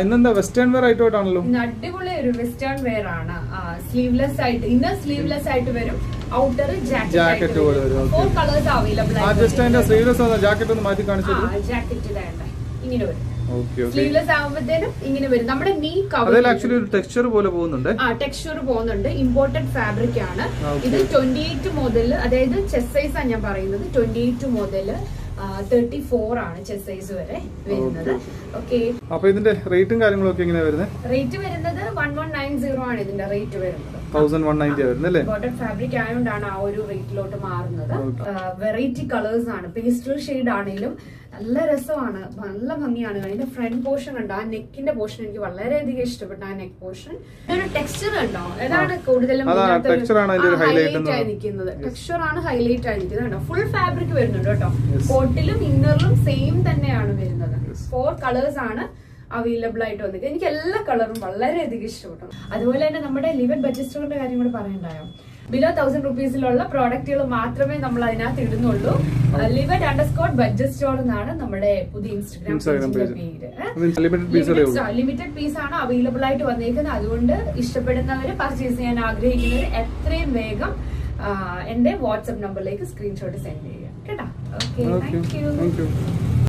ഇന്നെന്താ western wear ആയിട്ടാണല്ലോ. അടിപൊളി ഒരു വെസ്റ്റേൺ വെയർ ആണ്. സ്ലീവ്ലെസ് ആയിട്ട്, ഇന്നർ സ്ലീവ്ലെസ് ആയിട്ട് വരും, ഔട്ടർ ജാക്കറ്റ് പോലെ വരും. 4 കളേഴ്സ് അവൈലബിൾ ആണ്. ജസ്റ്റ് അതിന്റെ സ്ലീവ്ലെസ് ജാക്കറ്റ് ഒന്ന് മാറ്റി കാണിച്ചു. ജാക്കറ്റ് ഇങ്ങനെ വരും. സ്ലീവ്ലെസ് ആവുമ്പോഴത്തേനും ഇങ്ങനെ വരും. നമ്മുടെ നീ കവർ ആക്ച്വലി ഒരു ടെക്സ്ചർ പോലെ പോകുന്നുണ്ട്. ടെക്സ്ചർ പോകുന്നുണ്ട്. ഇമ്പോർട്ടഡ് ഫാബ്രിക് ആണ് ഇത്. 28 മുതൽ, അതായത് ചെസ്റ്റ് സൈസ് ആണ് ഞാൻ പറയുന്നത്. 28 മുതൽ 34 ആണ് ചെസ്റ്റ് സൈസ് വരെ വരുന്നത്. ഓക്കെ, അപ്പൊ ഇതിന്റെ റേറ്റും കാര്യങ്ങളൊക്കെ എങ്ങനെയാ വരുന്നത്? റേറ്റ് വരുന്നത് 1190 ആണ് ഇതിന്റെ റേറ്റ് വരുന്നത്. 1190 വരുന്നല്ലേ. ഇമ്പോർട്ടഡ് ഫാബ്രിക് ആയതുകൊണ്ടാണ് ആ ഒരു റേറ്റിലോട്ട് മാറുന്നത്. വെറൈറ്റി കളേഴ്സ് ആണ്. പേസ്റ്റൽ ഷെയ്ഡ് ആണെങ്കിലും നല്ല രസമാണ്, നല്ല ഭംഗിയാണ്. അതിന്റെ ഫ്രണ്ട് പോർഷൻ ഉണ്ടോ, ആ നെക്കിന്റെ പോർഷൻ എനിക്ക് വളരെയധികം ഇഷ്ടപ്പെട്ടു. ആ നെക്ക് പോർഷൻ ഒരു ടെക്സ്ചർ ഉണ്ടോ, അതാണ് കൂടുതലും ഹൈലൈറ്റ് ആയി നിൽക്കുന്നത്. ടെക്സ്ചർ ആണ് ഹൈലൈറ്റ് ആയി നിൽക്കുന്നത്. ഫുൾ ഫാബ്രിക് വരുന്നുണ്ട് കേട്ടോ. കോട്ടിലും ഇന്നറിലും സെയിം തന്നെയാണ് വരുന്നത്. 4 കളേഴ്സ് ആണ് അവൈലബിൾ ആയിട്ട് വന്നിട്ട്. എനിക്ക് എല്ലാ കളറും വളരെയധികം ഇഷ്ടപ്പെട്ടു. അതുപോലെ തന്നെ നമ്മുടെ ലിവറ്റ് ബഡ്ജറ്റ് സ്റ്റോറിന്റെ കാര്യം കൂടെ പറയണ്ടായോ. ബിലോ 1000 റുപ്പീസിലുള്ള പ്രോഡക്റ്റുകൾ മാത്രമേ നമ്മൾ അതിനകത്ത് ഇടുന്നുള്ളൂ. ലിവറ്റ് _ബഡ്ജറ്റ് സ്റ്റോർ എന്നാണ് നമ്മുടെ പുതിയ ഇൻസ്റ്റാഗ്രാം പേര്. ലിമിറ്റഡ് പീസ് ആണ് അവൈലബിൾ ആയിട്ട് വന്നേക്കുന്നത്. അതുകൊണ്ട് ഇഷ്ടപ്പെടുന്നവര്, പർച്ചേസ് ചെയ്യാൻ ആഗ്രഹിക്കുന്നവര് എത്രയും വേഗം എന്റെ വാട്സ്ആപ്പ് നമ്പറിലേക്ക് സ്ക്രീൻഷോട്ട് സെൻഡ് ചെയ്യുക കേട്ടോ. Okay, thank you.